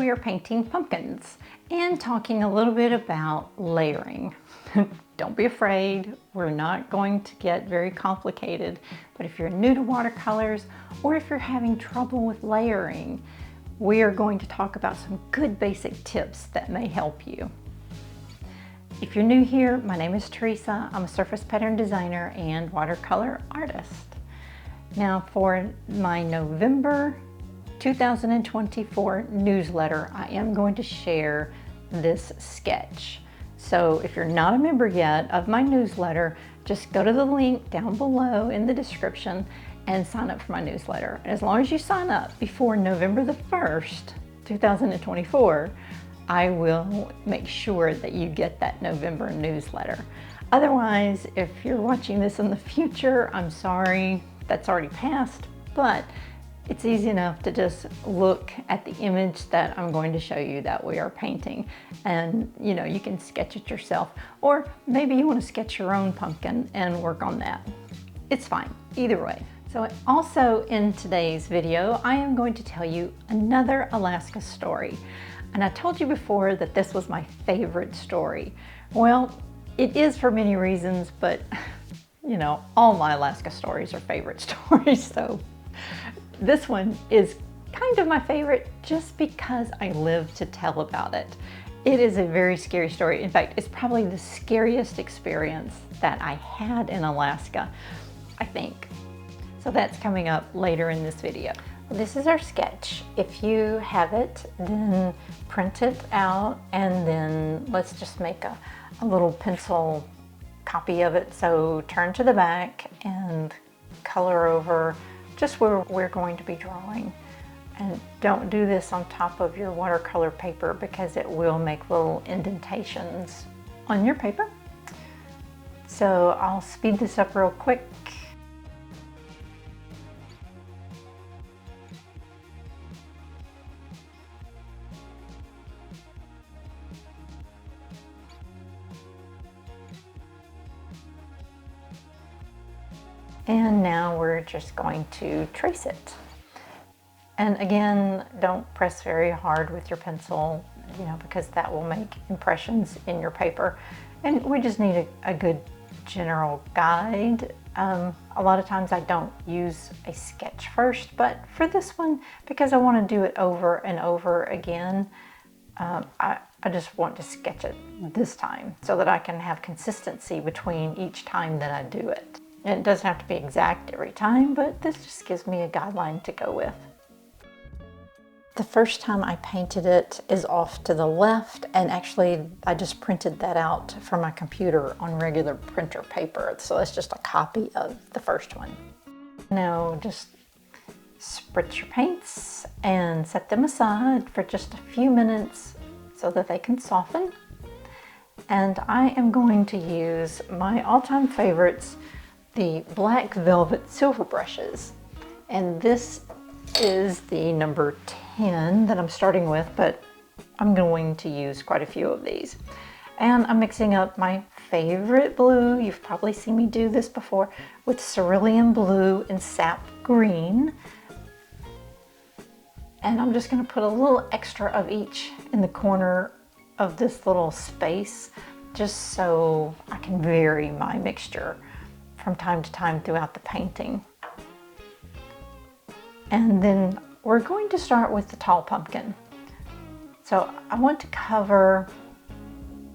we are painting pumpkins and talking a little bit about layering. Don't be afraid, we're not going to get very complicated, but if you're new to watercolors or if you're having trouble with layering, we are going to talk about some good basic tips that may help you. If you're new here, my name is Teresa. I'm a surface pattern designer and watercolor artist. Now for my November 2024 newsletter, I am going to share this sketch. So if you're not a member yet of my newsletter, just go to the link down below in the description and sign up for my newsletter. As long as you sign up before November the 1st, 2024, I will make sure that you get that November newsletter. Otherwise, if you're watching this in the future, I'm sorry, that's already passed, but it's easy enough to just look at the image that I'm going to show you that we are painting. And you can sketch it yourself, or maybe you want to sketch your own pumpkin and work on that. It's fine, either way. So also in today's video, I am going to tell you another Alaska story. And I told you before that this was my favorite story. Well, it is for many reasons, but all my Alaska stories are favorite stories. So this one is kind of my favorite just because I live to tell about it. It is a very scary story. In fact, it's probably the scariest experience that I had in Alaska, I think. So that's coming up later in this video. This is our sketch. If you have it, then print it out and then let's just make a little pencil copy of it. So turn to the back and color over just where we're going to be drawing. And don't do this on top of your watercolor paper because it will make little indentations on your paper. So I'll speed this up real quick. And now we're just going to trace it. And again, don't press very hard with your pencil, because that will make impressions in your paper. And we just need a good general guide. A lot of times I don't use a sketch first, but for this one, because I want to do it over and over again, I just want to sketch it this time so that I can have consistency between each time that I do it. And it doesn't have to be exact every time, but this just gives me a guideline to go with. The first time I painted it is off to the left, and actually I just printed that out from my computer on regular printer paper. So that's just a copy of the first one. Now just spritz your paints and set them aside for just a few minutes so that they can soften. And I am going to use my all-time favorites, the black velvet silver brushes. And this is the number 10 that I'm starting with, but I'm going to use quite a few of these. And I'm mixing up my favorite blue, you've probably seen me do this before, with cerulean blue and sap green. And I'm just going to put a little extra of each in the corner of this little space, just so I can vary my mixture from time to time throughout the painting. And then we're going to start with the tall pumpkin. So I want to cover,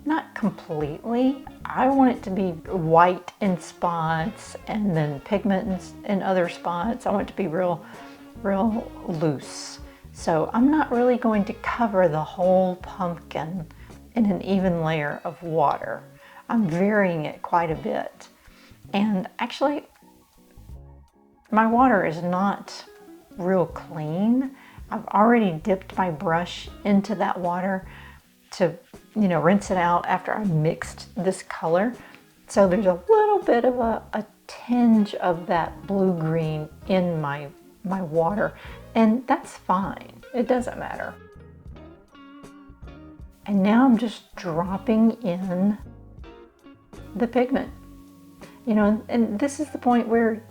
not completely, I want it to be white in spots and then pigment in other spots. I want it to be real loose. So I'm not really going to cover the whole pumpkin in an even layer of water. I'm varying it quite a bit. And actually, my water is not real clean. I've already dipped my brush into that water to, rinse it out after I mixed this color. So there's a little bit of a tinge of that blue-green in my water, and that's fine. It doesn't matter. And now I'm just dropping in the pigment. And this is the point where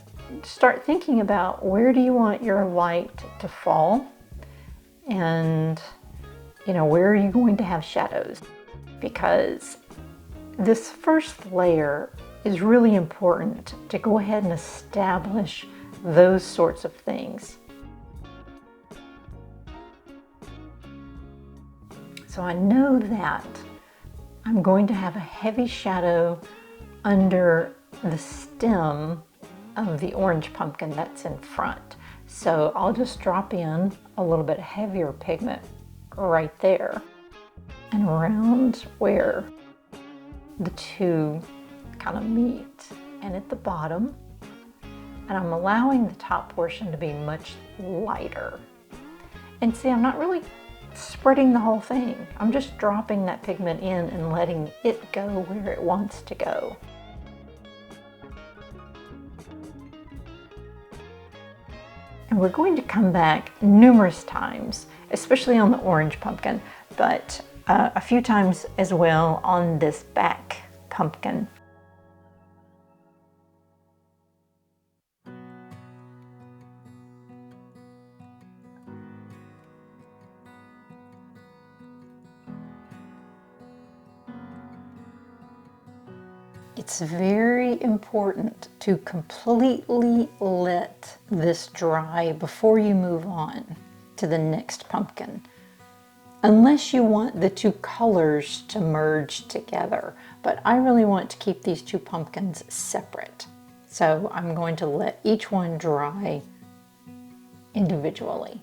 start thinking about where do you want your light to fall, and where are you going to have shadows? Because this first layer is really important to go ahead and establish those sorts of things. So I know that I'm going to have a heavy shadow under the stem of the orange pumpkin that's in front. So I'll just drop in a little bit heavier pigment right there and around where the two kind of meet and at the bottom. And I'm allowing the top portion to be much lighter. And see, I'm not really spreading the whole thing. I'm just dropping that pigment in and letting it go where it wants to go. And we're going to come back numerous times, especially on the orange pumpkin, but a few times as well on this back pumpkin. It's very important to completely let this dry before you move on to the next pumpkin, unless you want the two colors to merge together. But I really want to keep these two pumpkins separate. So I'm going to let each one dry individually.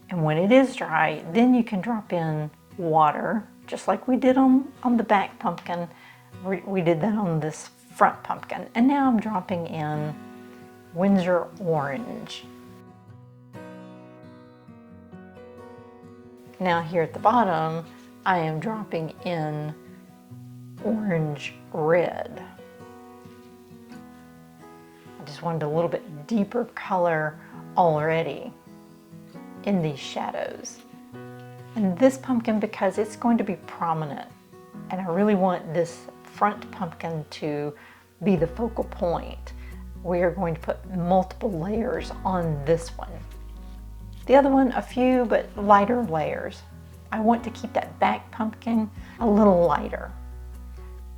And when it is dry, then you can drop in water, just like we did on the back pumpkin. We did that on this front pumpkin. And now I'm dropping in Windsor Orange. Now here at the bottom, I am dropping in Orange Red. I just wanted a little bit deeper color already in these shadows. And this pumpkin, because it's going to be prominent, and I really want this front pumpkin to be the focal point, we are going to put multiple layers on this one. The other one, a few, but lighter layers. I want to keep that back pumpkin a little lighter.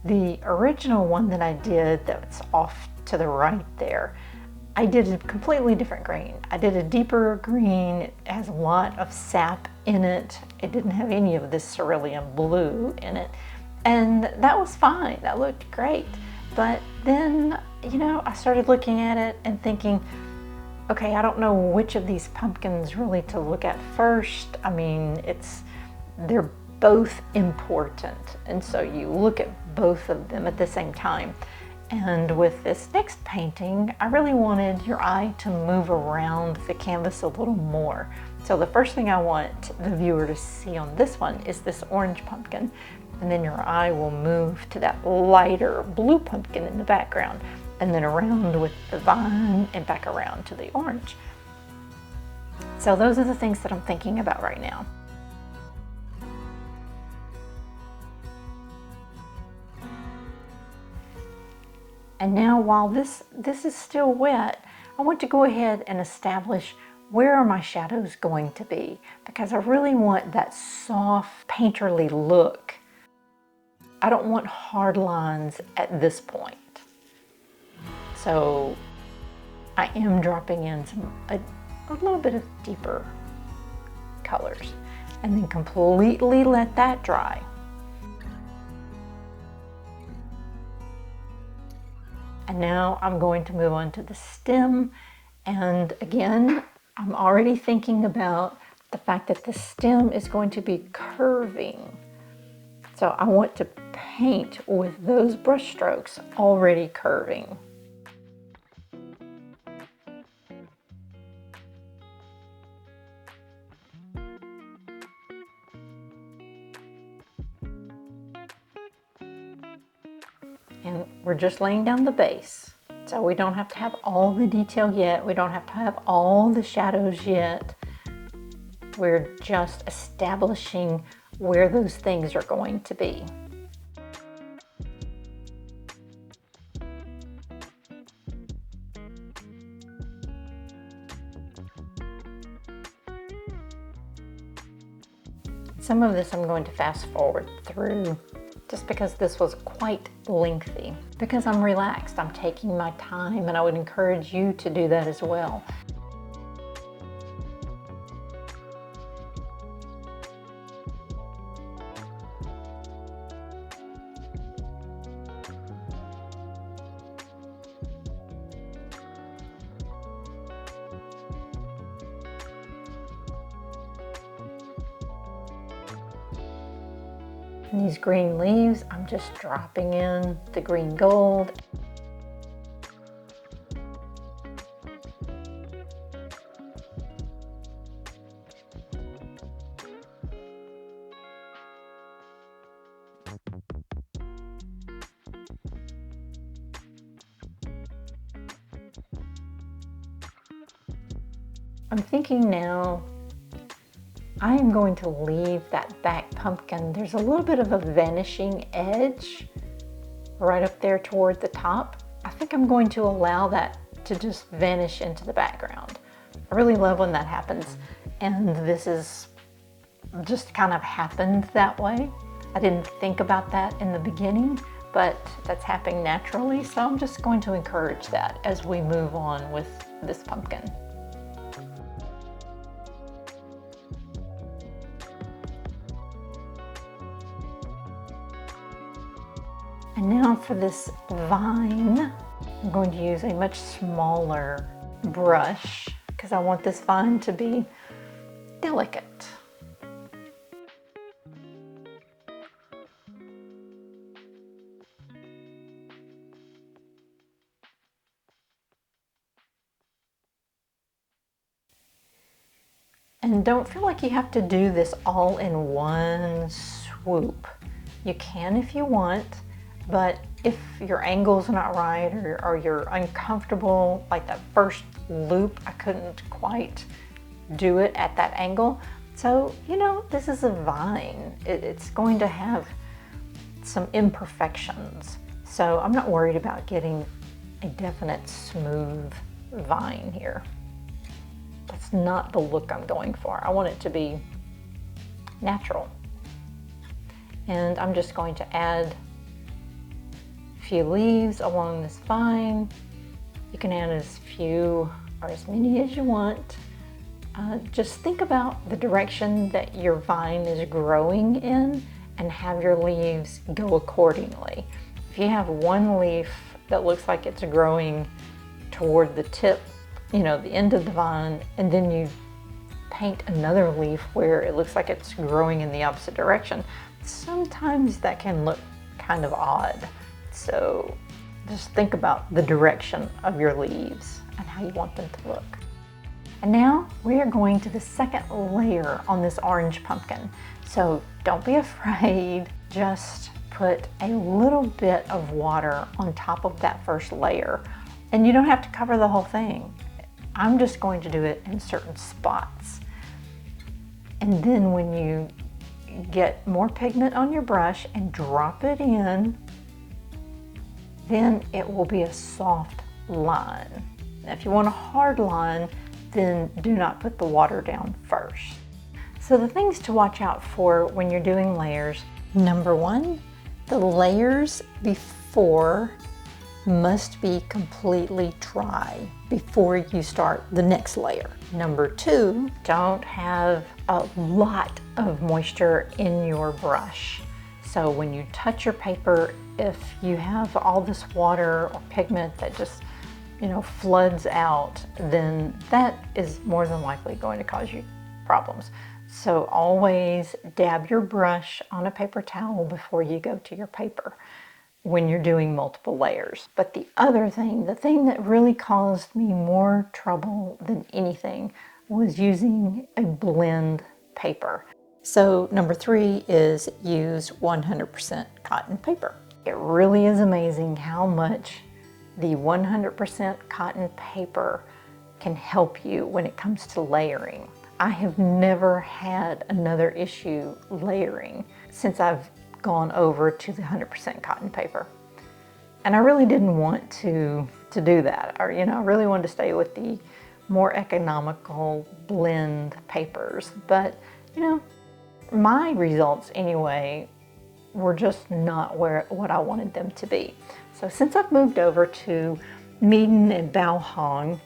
The original one that I did that's off to the right there, I did a completely different green. I did a deeper green. It has a lot of sap in it. It didn't have any of this cerulean blue in it. And that was fine, that looked great. But then, I started looking at it and thinking, okay, I don't know which of these pumpkins really to look at first. I mean, they're both important. And so you look at both of them at the same time. And with this next painting, I really wanted your eye to move around the canvas a little more. So the first thing I want the viewer to see on this one is this orange pumpkin. And then your eye will move to that lighter blue pumpkin in the background, and then around with the vine and back around to the orange. So those are the things that I'm thinking about right now. And now while this is still wet, I want to go ahead and establish where are my shadows going to be, because I really want that soft painterly look. I don't want hard lines at this point. So I am dropping in a little bit of deeper colors and then completely let that dry. And now I'm going to move on to the stem. And again, I'm already thinking about the fact that the stem is going to be curving. So I want to paint with those brush strokes already curving. And we're just laying down the base. So we don't have to have all the detail yet. We don't have to have all the shadows yet. We're just establishing where those things are going to be. Some of this I'm going to fast forward through just because this was quite lengthy. Because I'm relaxed, I'm taking my time, and I would encourage you to do that as well. And these green leaves, I'm just dropping in the green gold. I'm thinking now I am going to leave that back pumpkin. There's a little bit of a vanishing edge right up there toward the top. I think I'm going to allow that to just vanish into the background. I really love when that happens, and this is just kind of happened that way. I didn't think about that in the beginning, but that's happening naturally, so I'm just going to encourage that as we move on with this pumpkin. And now for this vine, I'm going to use a much smaller brush because I want this vine to be delicate. And don't feel like you have to do this all in one swoop. You can if you want, but if your angle's not right or you're uncomfortable, like that first loop, I couldn't quite do it at that angle. So, you know, this is a vine. It's going to have some imperfections. So I'm not worried about getting a definite smooth vine here. That's not the look I'm going for. I want it to be natural. And I'm just going to add a few leaves along this vine. You can add as few or as many as you want. Just think about the direction that your vine is growing in and have your leaves go accordingly. If you have one leaf that looks like it's growing toward the tip, you know, the end of the vine, and then you paint another leaf where it looks like it's growing in the opposite direction, sometimes that can look kind of odd. So just think about the direction of your leaves and how you want them to look. And now we are going to the second layer on this orange pumpkin. So don't be afraid, just put a little bit of water on top of that first layer. And you don't have to cover the whole thing. I'm just going to do it in certain spots. And then when you get more pigment on your brush and drop it in, then it will be a soft line. Now, if you want a hard line, then do not put the water down first. So the things to watch out for when you're doing layers. Number one, the layers before must be completely dry before you start the next layer. Number two, don't have a lot of moisture in your brush. So when you touch your paper, if you have all this water or pigment that just, you know, floods out, then that is more than likely going to cause you problems. So always dab your brush on a paper towel before you go to your paper when you're doing multiple layers. But the other thing, the thing that really caused me more trouble than anything was using a blend paper. So number three is use 100% cotton paper. It really is amazing how much the 100% cotton paper can help you when it comes to layering. I have never had another issue layering since I've gone over to the 100% cotton paper. And I really didn't want to do that. Or, you know, I really wanted to stay with the more economical blend papers. But, you know, my results anyway were just not what I wanted them to be. So since I've moved over to Meeden and Bao Hong,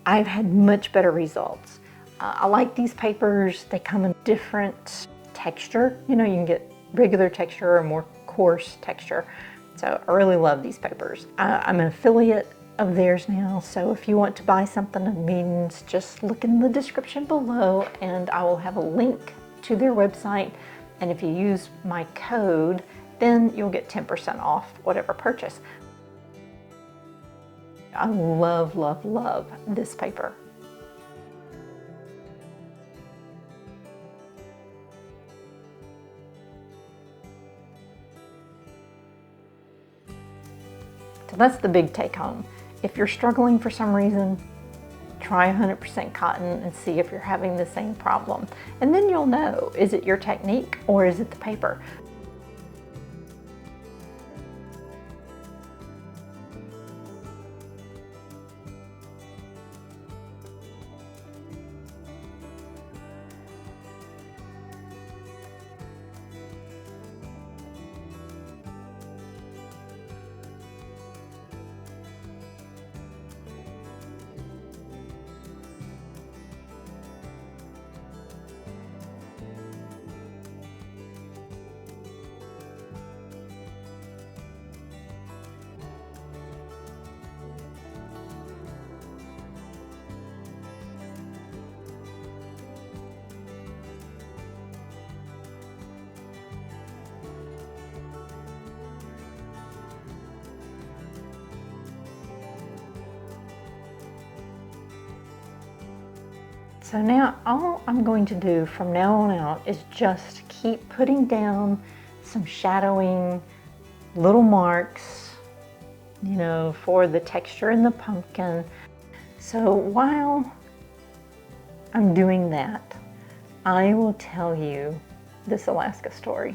I've had much better results. I like these papers. They come in different texture. You know, you can get regular texture or more coarse texture. So I really love these papers. I'm an affiliate of theirs now, so if you want to buy something of Meeden's, just look in the description below and I will have a link to their website. And if you use my code, then you'll get 10% off whatever purchase. I love, love, love this paper. So that's the big take home. If you're struggling for some reason, try 100% cotton and see if you're having the same problem. And then you'll know, is it your technique or is it the paper? So now all I'm going to do from now on out is just keep putting down some shadowing, little marks, you know, for the texture in the pumpkin. So while I'm doing that, I will tell you this Alaska story.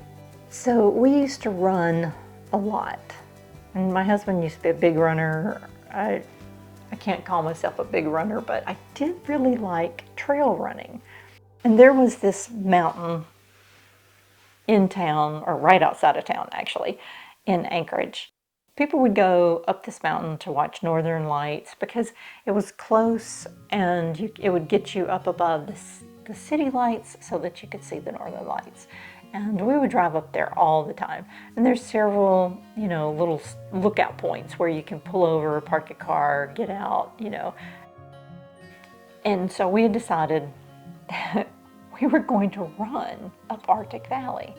So we used to run a lot, and my husband used to be a big runner. I can't call myself a big runner, but I did really like trail running. And there was this mountain in town, or right outside of town actually, in Anchorage. People would go up this mountain to watch northern lights because it was close and it would get you up above the city lights so that you could see the northern lights. And we would drive up there all the time. And there's several, you know, little lookout points where you can pull over, park your car, get out, you know. And so we had decided that we were going to run up Arctic Valley.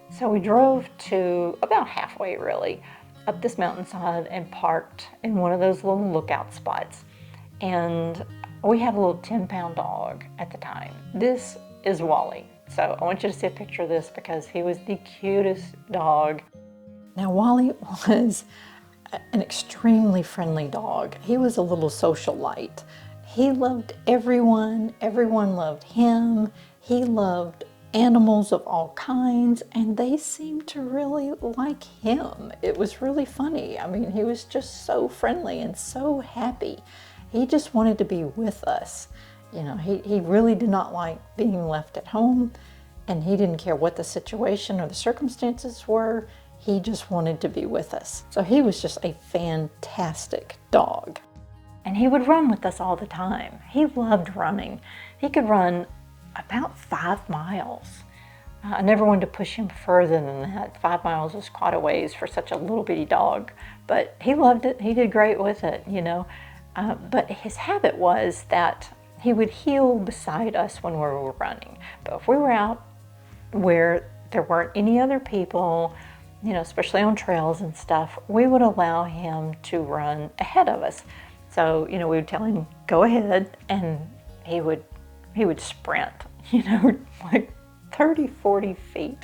So we drove to about halfway really up this mountainside and parked in one of those little lookout spots. And we had a little 10-pound dog at the time. This is Wally. So I want you to see a picture of this because he was the cutest dog. Now Wally was an extremely friendly dog. He was a little socialite. He loved everyone, everyone loved him. He loved animals of all kinds, and they seemed to really like him. It was really funny. I mean, he was just so friendly and so happy. He just wanted to be with us. You know, he really did not like being left at home, and he didn't care what the situation or the circumstances were. He just wanted to be with us. So he was just a fantastic dog. And he would run with us all the time. He loved running. He could run about 5 miles. I never wanted to push him further than that. 5 miles was quite a ways for such a little bitty dog, but he loved it. He did great with it, you know. But his habit was that he would heel beside us when we were running. But if we were out where there weren't any other people, you know, especially on trails and stuff, we would allow him to run ahead of us. So, you know, we would tell him, go ahead, and he would sprint, you know, like 30, 40 feet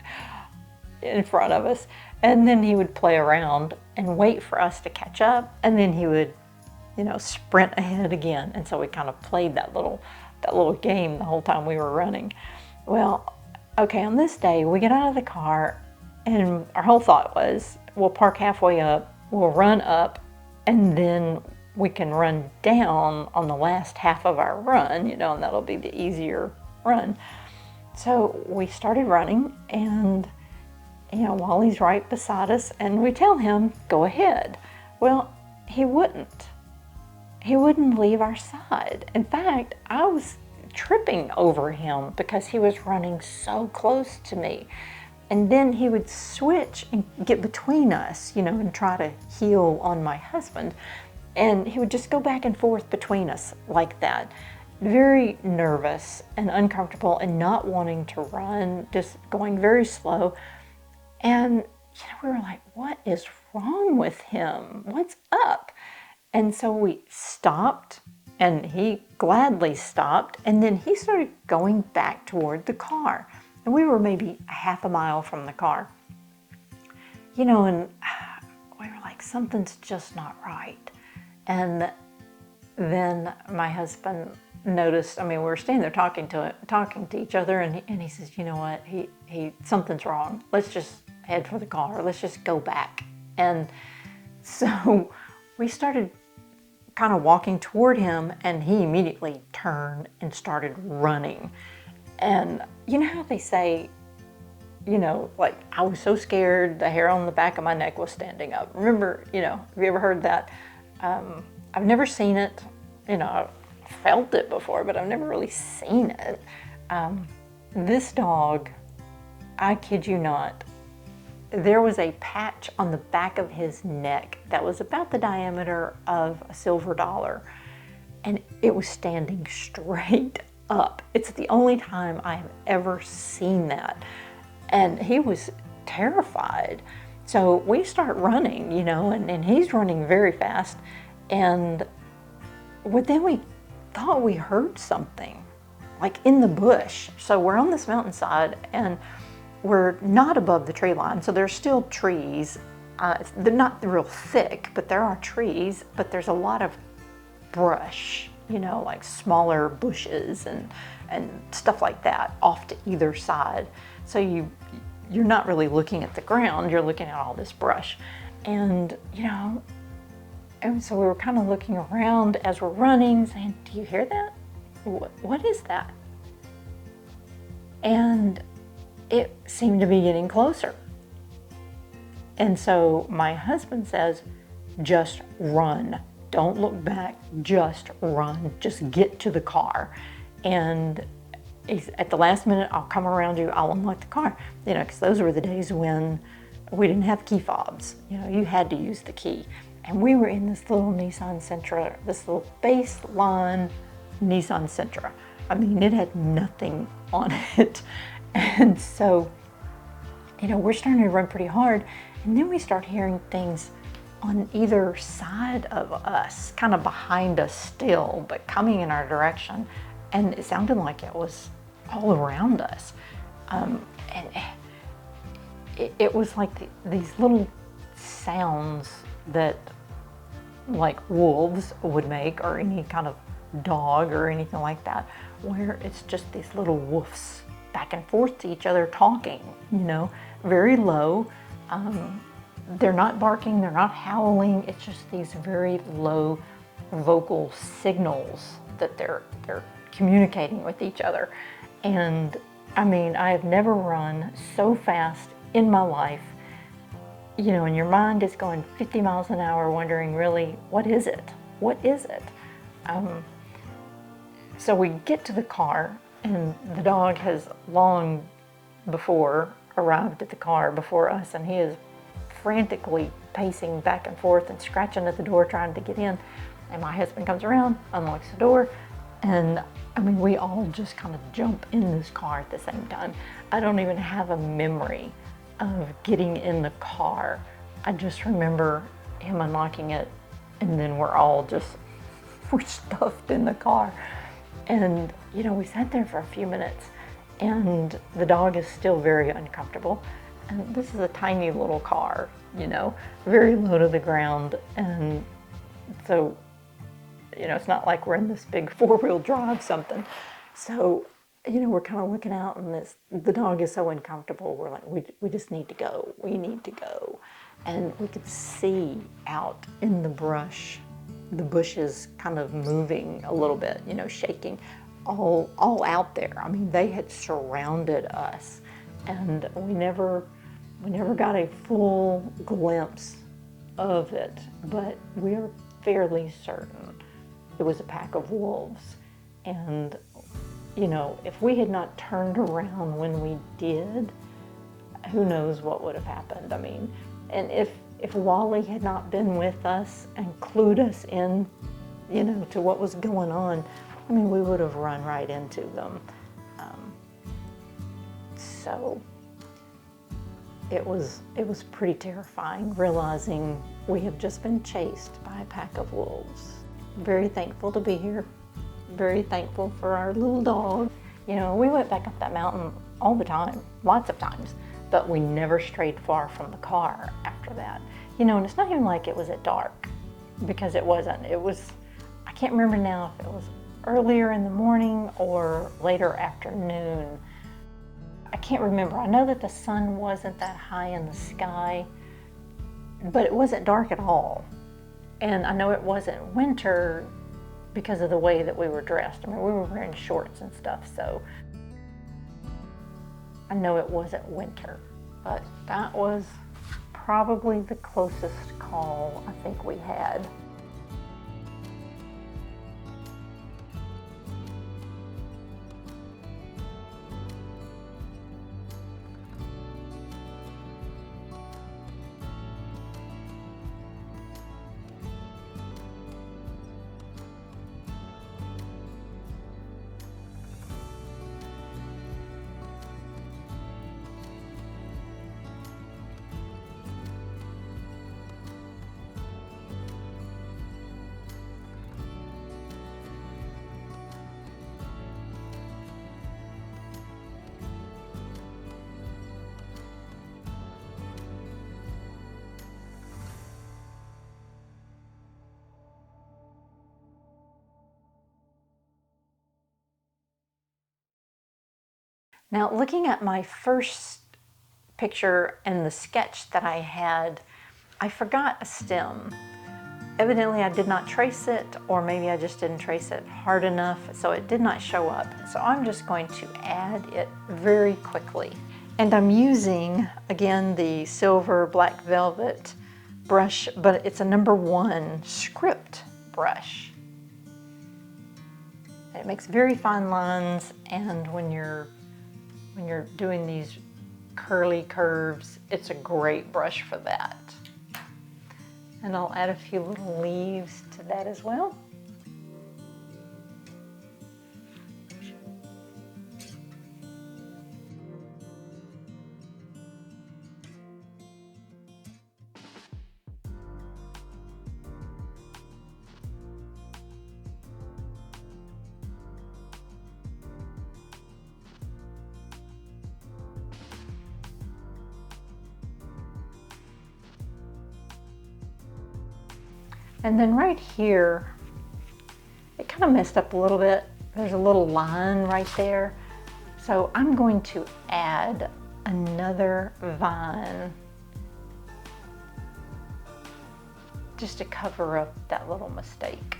in front of us. And then he would play around and wait for us to catch up, and then he would, you know, sprint ahead again. And so we kind of played that little game the whole time we were running. Well, okay, on this day, we get out of the car, and our whole thought was, we'll park halfway up, we'll run up, and then we can run down on the last half of our run, you know, and that'll be the easier run. So we started running, and Wally's right beside us, and we tell him, go ahead. Well, he wouldn't. He wouldn't leave our side. In fact, I was tripping over him because he was running so close to me. And then he would switch and get between us, and try to heel on my husband. And he would just go back and forth between us like that. Very nervous and uncomfortable and not wanting to run, just going very slow. And we were like, what is wrong with him? What's up? And so we stopped, and he gladly stopped, and then he started going back toward the car. And we were maybe a half a mile from the car. And we were like, something's just not right. And then my husband noticed, we were standing there talking to each other, and he says, you know what, he something's wrong. Let's just head for the car. Let's just go back. And so we started kind of walking toward him, and he immediately turned and started running. And you know how they say, like, I was so scared, the hair on the back of my neck was standing up. Remember, have you ever heard that? I've never seen it. I've felt it before, but I've never really seen it. This dog, I kid you not, there was a patch on the back of his neck that was about the diameter of a silver dollar, and it was standing straight up. It's the only time I have ever seen that, and he was terrified. So we start running, and he's running very fast, and then we thought we heard something, like in the bush. So we're on this mountainside, and we're not above the tree line, so there's still trees. They're not real thick, but there are trees, but there's a lot of brush, like smaller bushes and stuff like that off to either side. So you're not really looking at the ground, you're looking at all this brush. And so we were kind of looking around as we're running, saying, do you hear that? What is that? And it seemed to be getting closer. And so my husband says, just run. Don't look back, just run. Just get to the car. And at the last minute, I'll come around you, I'll unlock the car. Because those were the days when we didn't have key fobs. You had to use the key. And we were in this little Nissan Sentra, this little baseline Nissan Sentra. It had nothing on it. And so, we're starting to run pretty hard, and then we start hearing things on either side of us, kind of behind us still, but coming in our direction. And it sounded like it was all around us. And it was like these little sounds that like wolves would make, or any kind of dog or anything like that, where it's just these little woofs back and forth to each other talking, very low. They're not barking, they're not howling. It's just these very low vocal signals that they're communicating with each other. And I have never run so fast in my life. And your mind is going 50 miles an hour wondering, really, what is it? What is it? So we get to the car, and the dog has long before arrived at the car before us, and he is frantically pacing back and forth and scratching at the door trying to get in. And my husband comes around, unlocks the door, and we all just kind of jump in this car at the same time. I don't even have a memory of getting in the car. I just remember him unlocking it, and then we're stuffed in the car. And we sat there for a few minutes, and the dog is still very uncomfortable. And this is a tiny little car, very low to the ground. And so, it's not like we're in this big four-wheel drive something. So, we're kind of looking out, and the dog is so uncomfortable. We're like, we just need to go. We need to go. And we could see out in the brush, the bushes kind of moving a little bit, shaking all out there. I mean, they had surrounded us, and we never got a full glimpse of it, but we are fairly certain it was a pack of wolves. And you know, if we had not turned around when we did, who knows what would have happened. I mean, and if Wally had not been with us and clued us in, you know, to what was going on, I mean, we would have run right into them. So it was pretty terrifying, realizing we have just been chased by a pack of wolves. Very thankful to be here. Very thankful for our little dog. You know, we went back up that mountain all the time, lots of times, but we never strayed far from the car after that. You know, and it's not even like it was at dark, because it wasn't. It was, I can't remember now if it was earlier in the morning or later afternoon. I can't remember. I know that the sun wasn't that high in the sky, but it wasn't dark at all. And I know it wasn't winter because of the way that we were dressed. I mean, we were wearing shorts and stuff, so I know it wasn't winter. But that was probably the closest call I think we had. Now, looking at my first picture and the sketch that I had, I forgot a stem. Evidently, I did not trace it, or maybe I just didn't trace it hard enough, so it did not show up. So I'm just going to add it very quickly. And I'm using, again, the silver black velvet brush, but it's a #1 script brush. And it makes very fine lines, and when you're doing these curly curves, it's a great brush for that. And I'll add a few little leaves to that as well. And then right here, it kind of messed up a little bit. There's a little line right there. So I'm going to add another vine just to cover up that little mistake.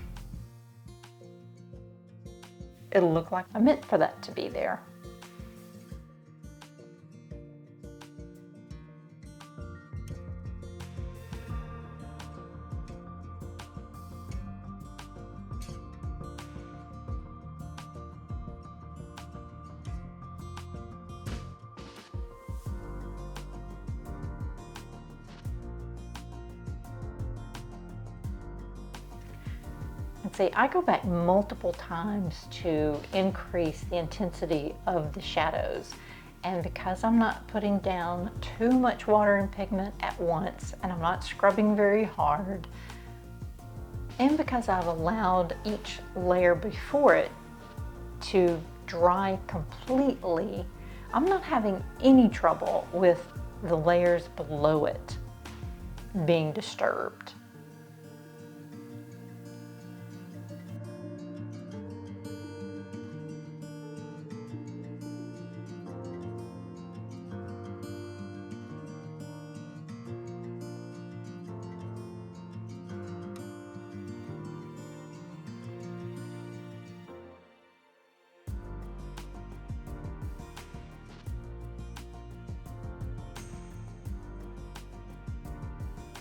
It'll look like I meant for that to be there. And see, I go back multiple times to increase the intensity of the shadows. And because I'm not putting down too much water and pigment at once, and I'm not scrubbing very hard, and because I've allowed each layer before it to dry completely, I'm not having any trouble with the layers below it being disturbed.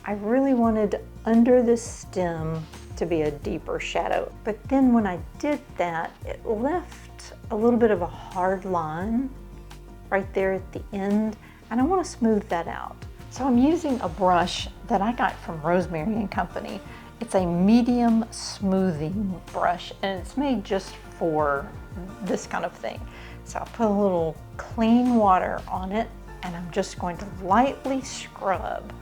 I really wanted under the stem to be a deeper shadow. But then when I did that, it left a little bit of a hard line right there at the end, and I want to smooth that out. So I'm using a brush that I got from Rosemary and Company. It's a medium smoothing brush, and it's made just for this kind of thing. So I'll put a little clean water on it, and I'm just going to lightly scrub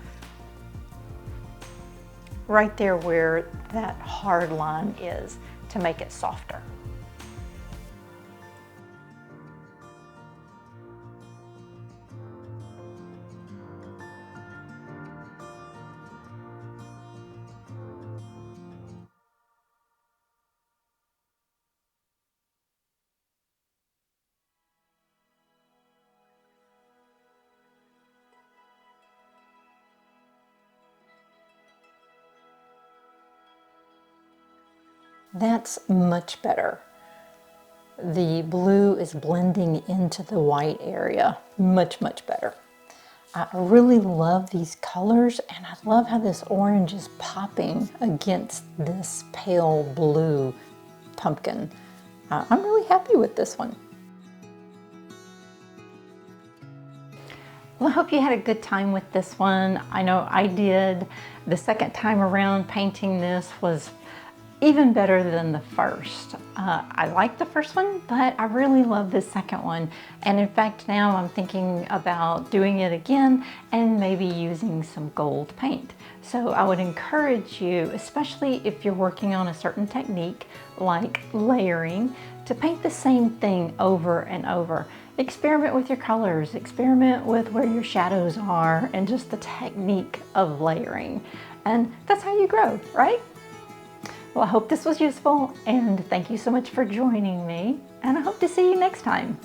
right there where that hard line is to make it softer. That's much better. The blue is blending into the white area much, much better. I really love these colors, and I love how this orange is popping against this pale blue pumpkin. I'm really happy with this one. Well, I hope you had a good time with this one. I know I did. The second time around painting this was even better than the first. I like the first one, but I really love this second one. And in fact, now I'm thinking about doing it again and maybe using some gold paint. So I would encourage you, especially if you're working on a certain technique like layering, to paint the same thing over and over. Experiment with your colors, experiment with where your shadows are, and just the technique of layering. And that's how you grow, right? Well, I hope this was useful, and thank you so much for joining me, and I hope to see you next time.